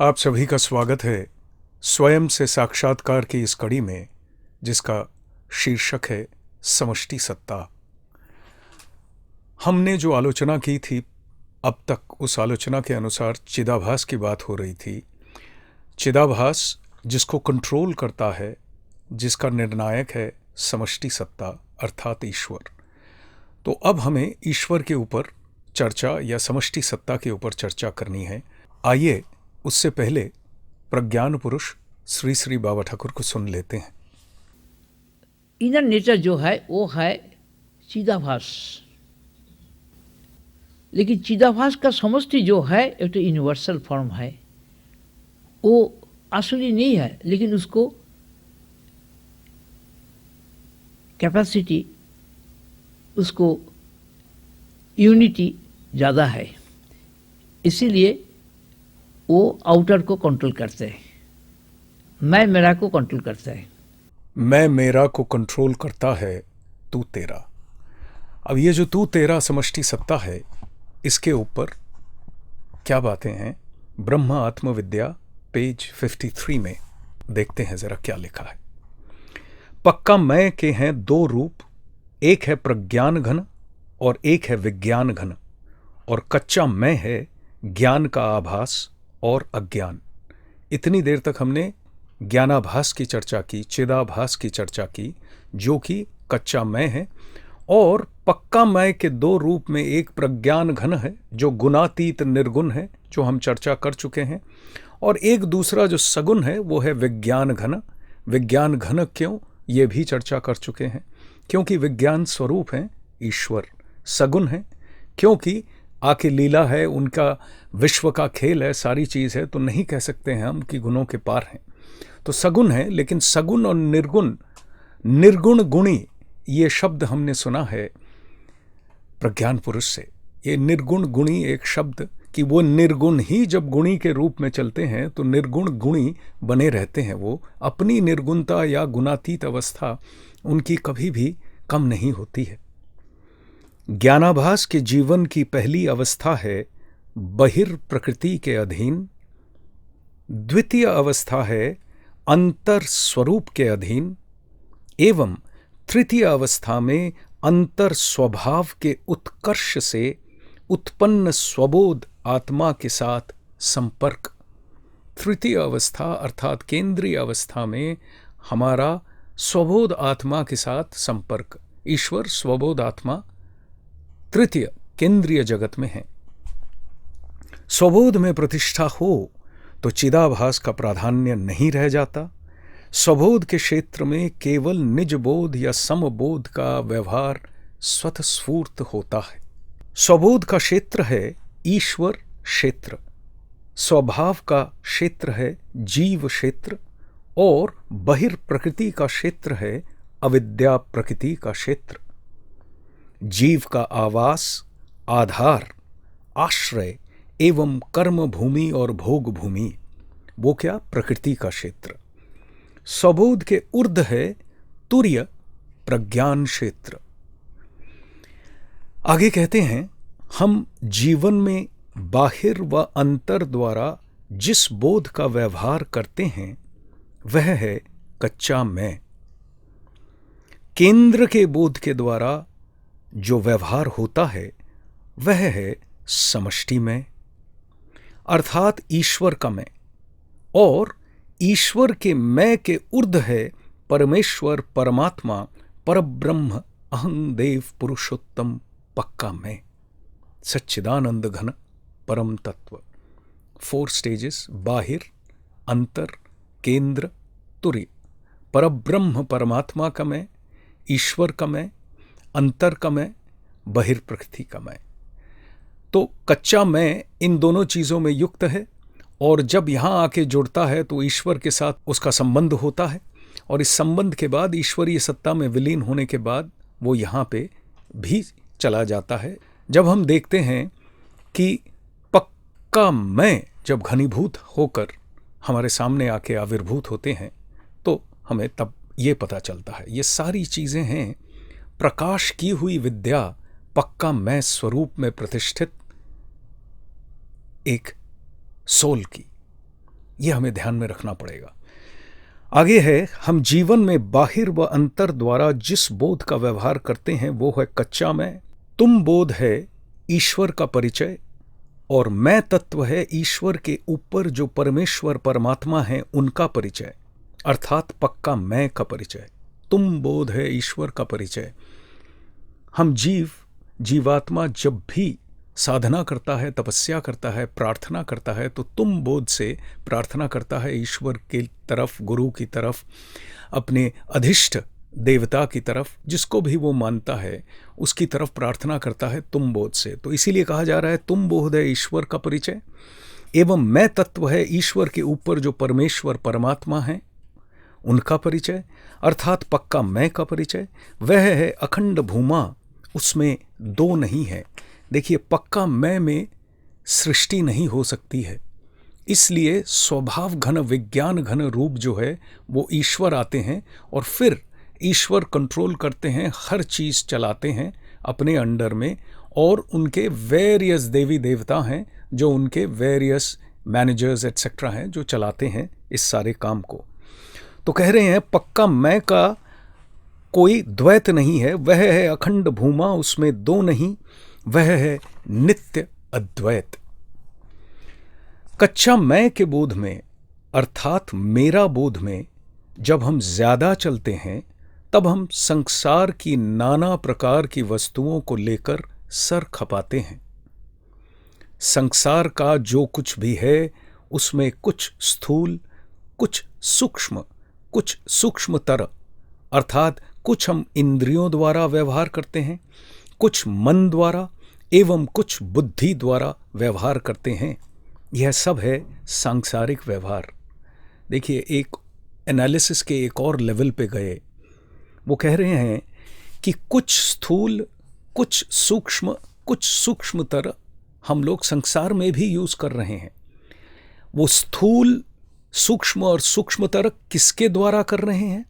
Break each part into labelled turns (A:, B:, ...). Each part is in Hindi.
A: आप सभी का स्वागत है स्वयं से साक्षात्कार की इस कड़ी में, जिसका शीर्षक है समष्टि सत्ता। हमने जो आलोचना की थी अब तक, उस आलोचना के अनुसार चिदाभास की बात हो रही थी। चिदाभास जिसको कंट्रोल करता है, जिसका निर्णायक है समष्टि सत्ता अर्थात ईश्वर। तो अब हमें ईश्वर के ऊपर चर्चा या समष्टि सत्ता के ऊपर चर्चा करनी है। आइए उससे पहले प्रज्ञान पुरुष श्री श्री बाबा ठाकुर को सुन लेते हैं।
B: इनर नेचर जो है वो है चिदाभास, लेकिन चिदाभास का समष्टि जो है एक तो यूनिवर्सल फॉर्म है, वो असली नहीं है, लेकिन उसको कैपेसिटी, उसको यूनिटी ज़्यादा है, इसीलिए वो आउटर को कंट्रोल करते हैं। मैं मेरा को कंट्रोल करता है।
A: मैं मेरा को कंट्रोल करता है तू तेरा। अब ये जो तू तेरा समष्टि सत्ता है, इसके ऊपर क्या बातें हैं? ब्रह्म आत्मविद्या पेज 53 में देखते हैं जरा क्या लिखा है। पक्का मैं के हैं दो रूप, एक है प्रज्ञान घन और एक है विज्ञान घन, और कच्चा मैं है ज्ञान का आभास और अज्ञान। इतनी देर तक हमने ज्ञानाभास की चर्चा की, चिदाभास की चर्चा की, जो कि कच्चा मैं है, और पक्का मैं के दो रूप में एक प्रज्ञान घन है जो गुणातीत निर्गुण है, जो हम चर्चा कर चुके हैं, और एक दूसरा जो सगुण है वो है विज्ञान घन। विज्ञान घन क्यों, ये भी चर्चा कर चुके हैं, क्योंकि विज्ञान स्वरूप है ईश्वर। सगुण है क्योंकि आके लीला है, उनका विश्व का खेल है, सारी चीज़ है, तो नहीं कह सकते हैं हम कि गुणों के पार हैं। तो सगुण है, लेकिन सगुण और निर्गुण, निर्गुण गुणी, ये शब्द हमने सुना है प्रज्ञान पुरुष से। ये निर्गुण गुणी एक शब्द कि वो निर्गुण ही जब गुणी के रूप में चलते हैं तो निर्गुण गुणी बने रहते हैं। वो अपनी निर्गुणता या गुणातीत अवस्था उनकी कभी भी कम नहीं होती है। ज्ञानाभास के जीवन की पहली अवस्था है बहिर प्रकृति के अधीन, द्वितीय अवस्था है अंतर स्वरूप के अधीन, एवं तृतीय अवस्था में अंतर स्वभाव के उत्कर्ष से उत्पन्न स्वबोध आत्मा के साथ संपर्क। तृतीय अवस्था अर्थात केंद्रीय अवस्था में हमारा स्वबोध आत्मा के साथ संपर्क। ईश्वर स्वबोध आत्मा तृतीय केंद्रीय जगत में है। स्वबोध में प्रतिष्ठा हो तो चिदाभास का प्राधान्य नहीं रह जाता। स्वबोध के क्षेत्र में केवल निज बोध या समबोध का व्यवहार स्वतःस्फूर्त होता है। स्वबोध का क्षेत्र है ईश्वर क्षेत्र, स्वभाव का क्षेत्र है जीव क्षेत्र, और बहिर प्रकृति का क्षेत्र है अविद्या प्रकृति का क्षेत्र। जीव का आवास, आधार, आश्रय एवं कर्म भूमि और भोग भूमि, वो क्या? प्रकृति का क्षेत्र। स्वबोध के ऊर्ध्व है तुर्य प्रज्ञान क्षेत्र। आगे कहते हैं, हम जीवन में बाहिर व अंतर द्वारा जिस बोध का व्यवहार करते हैं वह है कच्चा मैं। केंद्र के बोध के द्वारा जो व्यवहार होता है वह है समष्टि में, अर्थात ईश्वर का मैं, और ईश्वर के मैं के ऊर्ध्व है परमेश्वर, परमात्मा, परब्रह्म, अहं देव पुरुषोत्तम पक्का मैं, सच्चिदानंद घन परम तत्व। 4 स्टेजेस: बाहिर, अंतर, केंद्र, तुर्य। परब्रह्म परमात्मा का मैं, ईश्वर का मैं, अंतर का मैं, बहिर प्रकृति का मैं। तो कच्चा मैं इन दोनों चीज़ों में युक्त है, और जब यहाँ आके जुड़ता है तो ईश्वर के साथ उसका संबंध होता है, और इस संबंध के बाद ईश्वरीय सत्ता में विलीन होने के बाद वो यहाँ पे भी चला जाता है। जब हम देखते हैं कि पक्का मैं जब घनीभूत होकर हमारे सामने आके आविर्भूत होते हैं तो हमें तब ये पता चलता है, ये सारी चीज़ें हैं प्रकाश की हुई विद्या, पक्का मैं स्वरूप में प्रतिष्ठित एक सोल की। ये हमें ध्यान में रखना पड़ेगा। आगे है, हम जीवन में बाहिर व अंतर द्वारा जिस बोध का व्यवहार करते हैं वो है कच्चा मैं। तुम बोध है ईश्वर का परिचय, और मैं तत्व है ईश्वर के ऊपर जो परमेश्वर परमात्मा है उनका परिचय, अर्थात पक्का मैं का परिचय। तुम बोध है ईश्वर का परिचय। हम जीवात्मा जब भी साधना करता है, तपस्या करता है, प्रार्थना करता है, तो तुम बोध से प्रार्थना करता है ईश्वर की तरफ, गुरु की तरफ, अपने अधिष्ठ देवता की तरफ, जिसको भी वो मानता है उसकी तरफ प्रार्थना करता है तुम बोध से। तो इसीलिए कहा जा रहा है तुम बोध है ईश्वर का परिचय, एवं मैं तत्व है ईश्वर के ऊपर जो परमेश्वर परमात्मा है उनका परिचय, अर्थात पक्का मैं का परिचय। वह है अखंड भूमा, उसमें दो नहीं है। देखिए, पक्का मैं में सृष्टि नहीं हो सकती है, इसलिए स्वभाव घन विज्ञान घन रूप जो है वो ईश्वर आते हैं और फिर ईश्वर कंट्रोल करते हैं, हर चीज़ चलाते हैं अपने अंडर में, और उनके वेरियस देवी देवता हैं जो उनके वेरियस मैनेजर्स एटसेट्रा हैं जो चलाते हैं इस सारे काम को। तो कह रहे हैं पक्का मैं का कोई द्वैत नहीं है, वह है अखंड भूमा, उसमें दो नहीं, वह है नित्य अद्वैत। कच्चा मैं के बोध में अर्थात मेरा बोध में जब हम ज्यादा चलते हैं तब हम संसार की नाना प्रकार की वस्तुओं को लेकर सर खपाते हैं। संसार का जो कुछ भी है उसमें कुछ स्थूल, कुछ सूक्ष्म, कुछ सूक्ष्मतर, अर्थात कुछ हम इंद्रियों द्वारा व्यवहार करते हैं, कुछ मन द्वारा एवं कुछ बुद्धि द्वारा व्यवहार करते हैं। यह सब है सांसारिक व्यवहार। देखिए, एक एनालिसिस के एक और लेवल पे गए, वो कह रहे हैं कि कुछ स्थूल, कुछ सूक्ष्म, कुछ सूक्ष्मतर हम लोग संसार में भी यूज कर रहे हैं। वो स्थूल, सूक्ष्म और सूक्ष्मतर किसके द्वारा कर रहे हैं?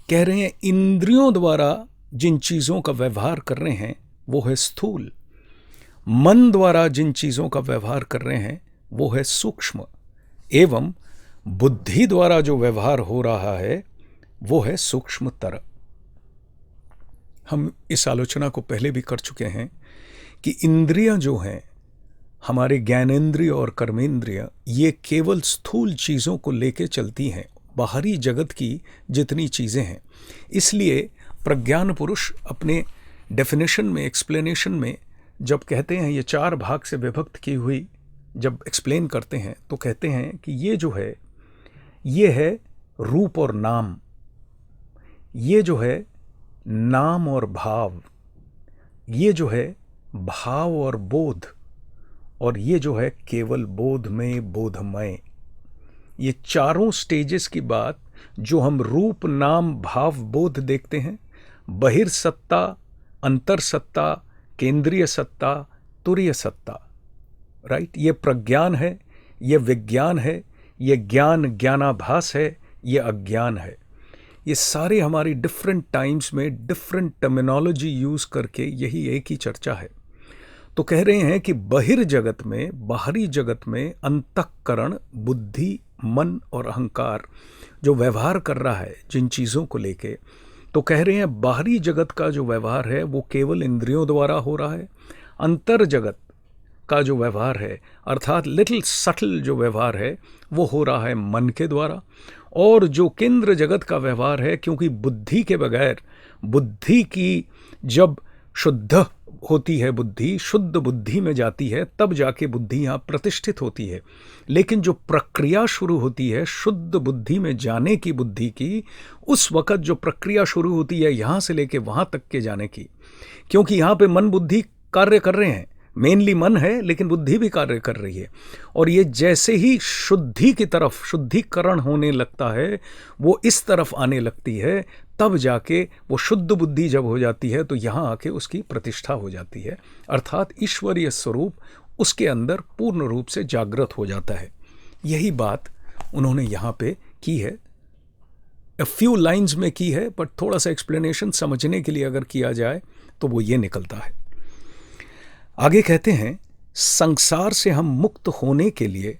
A: कह रहे हैं इंद्रियों द्वारा जिन चीज़ों का व्यवहार कर रहे हैं वो है स्थूल, मन द्वारा जिन चीज़ों का व्यवहार कर रहे हैं वो है सूक्ष्म, एवं बुद्धि द्वारा जो व्यवहार हो रहा है वो है सूक्ष्मतर। हम इस आलोचना को पहले भी कर चुके हैं कि इंद्रियां जो हैं, हमारे ज्ञानेंद्रिय और कर्मेंद्रिय, ये केवल स्थूल चीज़ों को लेके चलती हैं, बाहरी जगत की जितनी चीज़ें हैं। इसलिए प्रज्ञान पुरुष अपने डेफिनेशन में, एक्सप्लेनेशन में जब कहते हैं ये चार भाग से विभक्त की हुई, जब एक्सप्लेन करते हैं तो कहते हैं कि ये जो है ये है रूप और नाम, ये जो है नाम और भाव, ये जो है भाव और बोध, और ये जो है केवल बोध में बोधमय। ये चारों स्टेजेस की बात जो हम रूप, नाम, भाव, बोध देखते हैं, बहिर्सत्ता, अंतर सत्ता, केंद्रीय सत्ता, तुरीय सत्ता, राइट, ये प्रज्ञान है, ये विज्ञान है, ये ज्ञान ज्ञानाभास है, ये अज्ञान है। ये सारे हमारी डिफरेंट टाइम्स में डिफरेंट टर्मिनोलॉजी यूज करके यही एक ही चर्चा है। तो कह रहे हैं कि बहिर्जगत में, बाहरी जगत में अंतःकरण, बुद्धि, मन और अहंकार जो व्यवहार कर रहा है जिन चीज़ों को लेके, तो कह रहे हैं बाहरी जगत का जो व्यवहार है वो केवल इंद्रियों द्वारा हो रहा है। अंतर जगत का जो व्यवहार है, अर्थात लिटिल सटल जो व्यवहार है, वो हो रहा है मन के द्वारा। और जो केंद्र जगत का व्यवहार है, क्योंकि बुद्धि के बगैर, बुद्धि की जब शुद्ध होती है, बुद्धि शुद्ध बुद्धि में जाती है, तब जाके बुद्धि यहाँ प्रतिष्ठित होती है। लेकिन जो प्रक्रिया शुरू होती है शुद्ध बुद्धि में जाने की, बुद्धि की, उस वक़्त जो प्रक्रिया शुरू होती है यहाँ से लेके वहाँ तक के जाने की, क्योंकि यहाँ पे मन बुद्धि कार्य कर रहे हैं, मेनली मन है लेकिन बुद्धि भी कार्य कर रही है। और ये जैसे ही शुद्धि की तरफ, शुद्धिकरण होने लगता है, वो इस तरफ आने लगती है, तब जाके वो शुद्ध बुद्धि जब हो जाती है तो यहाँ आके उसकी प्रतिष्ठा हो जाती है, अर्थात ईश्वरीय स्वरूप उसके अंदर पूर्ण रूप से जागृत हो जाता है। यही बात उन्होंने यहाँ पे की है, a few लाइन्स में की है, बट थोड़ा सा एक्सप्लेनेशन समझने के लिए अगर किया जाए तो वो ये निकलता है। आगे कहते हैं, संसार से हम मुक्त होने के लिए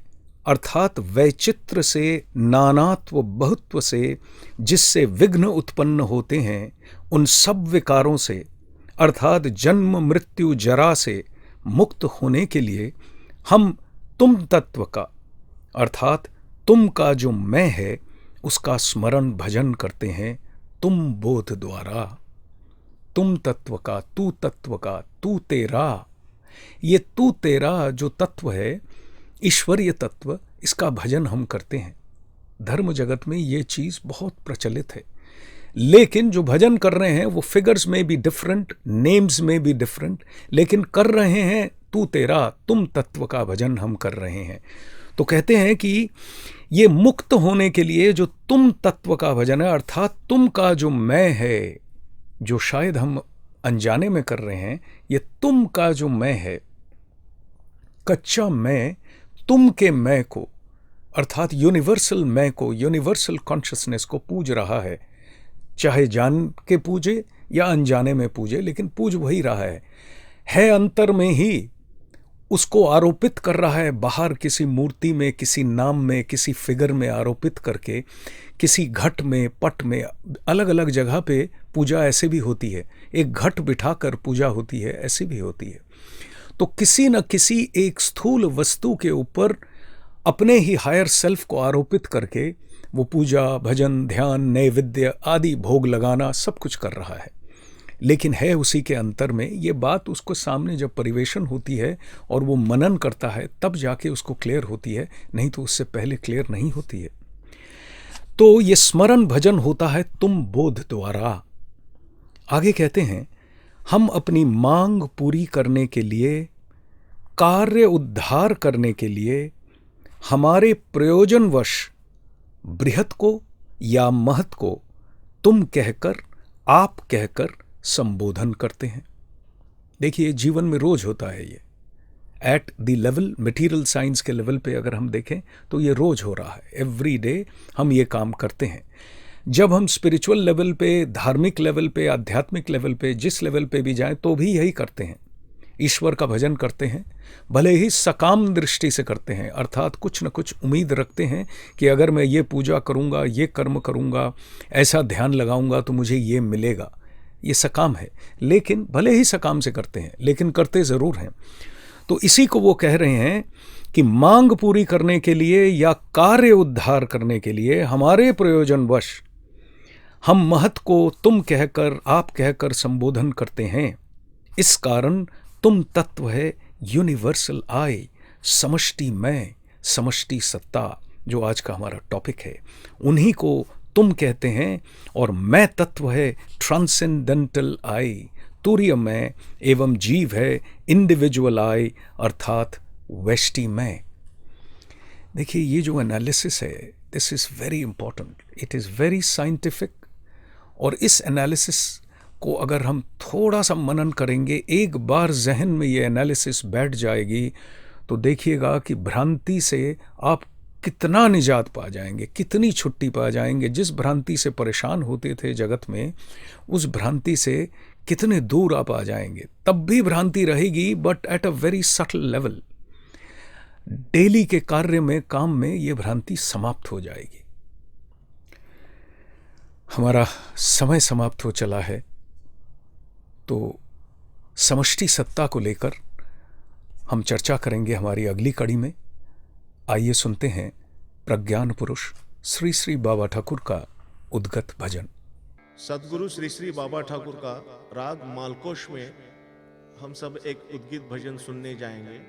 A: अर्थात वैचित्र से, नानात्व बहुत्व से जिससे विघ्न उत्पन्न होते हैं, उन सब विकारों से अर्थात जन्म मृत्यु जरा से मुक्त होने के लिए हम तुम तत्व का अर्थात तुम का जो मैं है उसका स्मरण भजन करते हैं तुम बोध द्वारा। तुम तत्व का, तू तेरा, ये तू तेरा जो तत्व है, ईश्वरीय तत्व, इसका भजन हम करते हैं। धर्म जगत में ये चीज बहुत प्रचलित है, लेकिन जो भजन कर रहे हैं वो फिगर्स में भी डिफरेंट, नेम्स में भी डिफरेंट, लेकिन कर रहे हैं तू तेरा, तुम तत्व का भजन हम कर रहे हैं। तो कहते हैं कि ये मुक्त होने के लिए जो तुम तत्व का भजन है, अर्थात तुम का जो मैं है, जो शायद हम अनजाने में कर रहे हैं, ये तुम का जो मैं है, कच्चा मैं तुम के मैं को अर्थात यूनिवर्सल मैं को, यूनिवर्सल कॉन्शियसनेस को पूज रहा है। चाहे जान के पूजे या अनजाने में पूजे, लेकिन पूज वही रहा है अंतर में ही, उसको आरोपित कर रहा है बाहर किसी मूर्ति में, किसी नाम में, किसी फिगर में आरोपित करके, किसी घट में, पट में, अलग अलग जगह पे पूजा ऐसे भी होती है, एक घट बिठाकर पूजा होती है, ऐसी भी होती है। तो किसी न किसी एक स्थूल वस्तु के ऊपर अपने ही हायर सेल्फ को आरोपित करके वो पूजा, भजन, ध्यान, नैवेद्य आदि भोग लगाना सब कुछ कर रहा है, लेकिन है उसी के अंतर में। ये बात उसको सामने जब परिवेशन होती है और वो मनन करता है तब जाके उसको क्लियर होती है, नहीं तो उससे पहले क्लियर नहीं होती है। तो ये स्मरण भजन होता है तुम बोध द्वारा। आगे कहते हैं, हम अपनी मांग पूरी करने के लिए, कार्य उद्धार करने के लिए, हमारे प्रयोजनवश बृहत को या महत को तुम कहकर, आप कहकर संबोधन करते हैं। देखिए जीवन में रोज होता है ये, at the level, material science के लेवल पे अगर हम देखें तो ये रोज हो रहा है, एवरी डे हम ये काम करते हैं। जब हम स्पिरिचुअल लेवल पे, धार्मिक लेवल पे, आध्यात्मिक लेवल पे, जिस लेवल पे भी जाएं तो भी यही करते हैं, ईश्वर का भजन करते हैं, भले ही सकाम दृष्टि से करते हैं, अर्थात कुछ न कुछ उम्मीद रखते हैं कि अगर मैं ये पूजा करूँगा, ये कर्म करूँगा, ऐसा ध्यान लगाऊंगा तो मुझे ये मिलेगा। ये सकाम है, लेकिन भले ही सकाम से करते हैं लेकिन करते ज़रूर हैं। तो इसी को वो कह रहे हैं कि मांग पूरी करने के लिए या कार्य उद्धार करने के लिए हमारे प्रयोजनवश हम महत को तुम कहकर, आप कहकर संबोधन करते हैं। इस कारण तुम तत्व है यूनिवर्सल आई, समष्टि मैं, समष्टि सत्ता, जो आज का हमारा टॉपिक है, उन्हीं को तुम कहते हैं। और मैं तत्व है ट्रांसेंडेंटल आई, तुर्य मैं एवं जीव है इंडिविजुअल आई, अर्थात वेष्टि मैं। देखिए ये जो एनालिसिस है, this is very important, it is very scientific. और इस एनालिसिस को अगर हम थोड़ा सा मनन करेंगे, एक बार जहन में ये एनालिसिस बैठ जाएगी, तो देखिएगा कि भ्रांति से आप कितना निजात पा जाएंगे, कितनी छुट्टी पा जाएंगे। जिस भ्रांति से परेशान होते थे जगत में, उस भ्रांति से कितने दूर आप आ जाएंगे। तब भी भ्रांति रहेगी, but at a very subtle level. Daily के कार्य में, काम में ये भ्रांति समाप्त हो जाएगी। हमारा समय समाप्त हो चला है, तो समष्टि सत्ता को लेकर हम चर्चा करेंगे हमारी अगली कड़ी में। आइए सुनते हैं प्रज्ञान पुरुष श्री श्री बाबा ठाकुर का उद्गत भजन।
C: सदगुरु श्री श्री बाबा ठाकुर का राग मालकोश में हम सब एक उद्गीत भजन सुनने जाएंगे।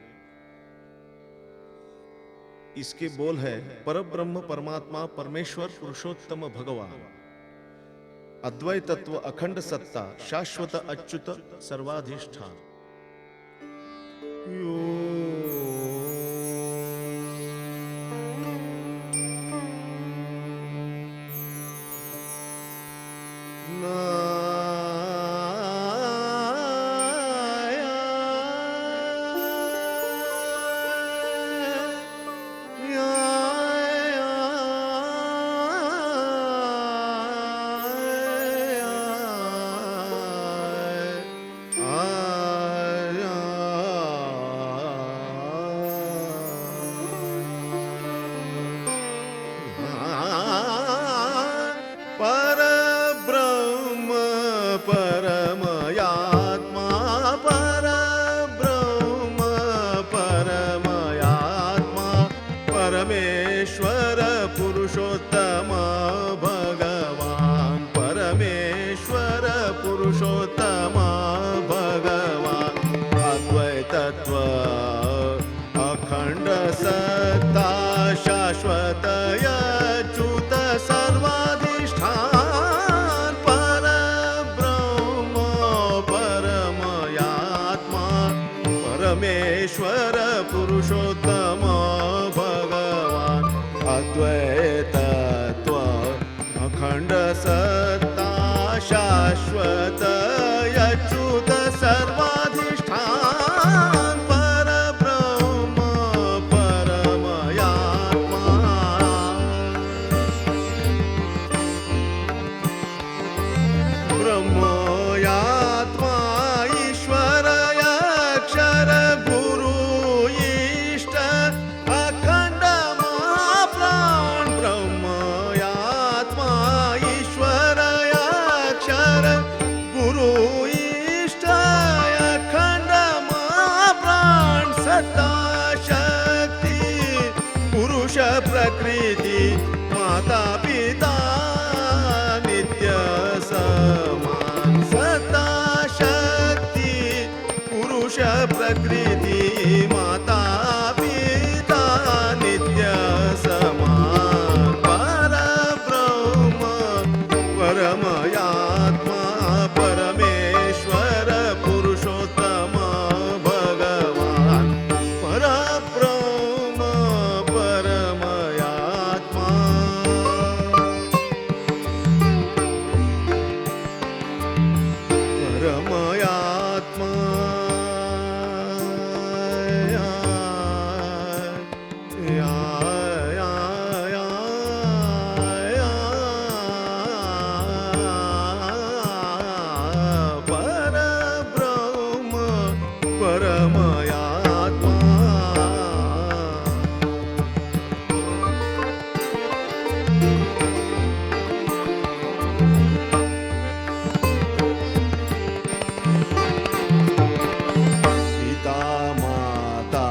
C: इसके बोल है, परब्रह्म परमात्मा परमेश्वर पुरुषोत्तम भगवान, अद्वैत तत्व अखंड सत्ता, शाश्वत अच्युत सर्वाधिष्ठान। परमेश्वर पुरुषोत्तम भगवान, परमेश्वर पुरुषोत्तम भगवान, अद्वैतत्व अखंड सत्ता शाश्वत अच्युत सर्वाधिष्ठान, परब्रह्म परमयात्मा, परमेश्वर पुरुषोत्तम भगवान, अद्वैतत्व अखंड सत्ता शाश्वत अच्युत सर्वाधिष्ठान, परब्रह्म परमयात्मा, ब्रह्मयात्मा ईश्वर अक्षर गुरु इष्ट अखंड महाप्राण, ब्रह्मयात्मा ईश्वर अक्षर गुरु इष्ट अखंड महाप्राण, सत्ता शक्ती पुरुष प्रकृती माता पिता नित्य समान, सत्ता शक्ती पुरुष प्रकृती माता पिता नित्य समान, परब्रह्म परमयात्मा, परमेश्वर पुरुषोत्तम भगवान, परब्रह्म परमयात्मा, परमयात्मा, परब्रह्म परमयात्मा, पिता माता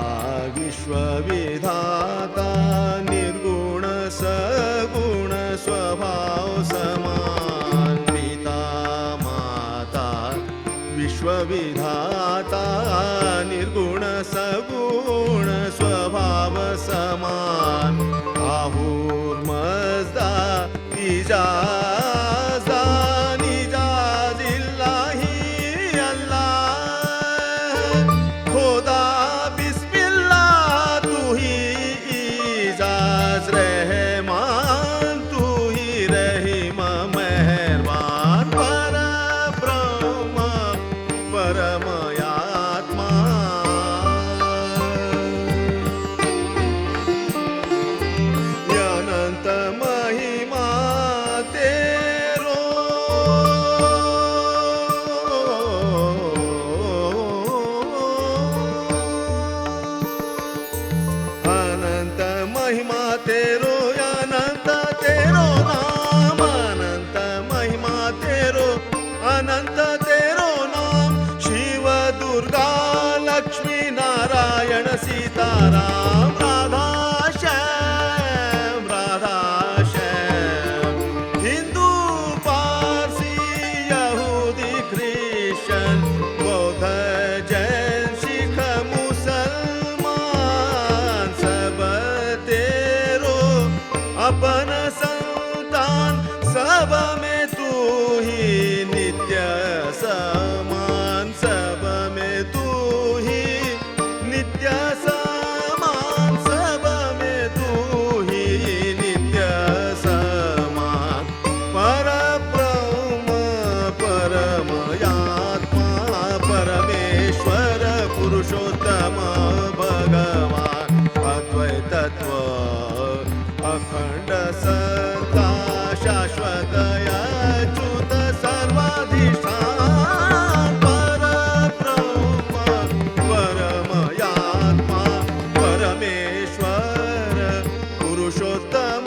C: विश्वविधाता निर्गुण सगुण स्वभाव समान, पिता माता विश्वविधाता निर्गुण सगुण स्वभाव समान, आहुर्मजदा इजाज़ा निजाज़िल्लाहि अल्लाह, खुदा बिस्मिल्लाह तू ही इजाज़ रहमान, तू ही रहीम मेहरबान, परब्रह्म परमयात्मा, अनंत महिमा तेरो, अनंत महिमा तेरो, अनंत तेरो नाम, अनंत महिमा तेरो, अनंत तेरो नाम, शिव दुर्गा लक्ष्मी नारायण सीताराम, राधा श्याम राधा श्याम, हिंदू पारसी यहूदी ख्रिश्चन बौद्ध जैन सिख मुसलमान, सब तेरो अपन संतान, सब में तू ही नित्य समान, सब में तू ही नित्य समान, सब में तू ही नित्य समान, परब्रह्म परमयात्मा, परमेश्वर पुरुषोत्तम भगवान, अद्वैतत्व अखंड सत्ता शाश्वत अच्युत सर्वाधिष्ठान, परब्रह्म परमयात्मा, परमेश्वर पुरुषोत्तम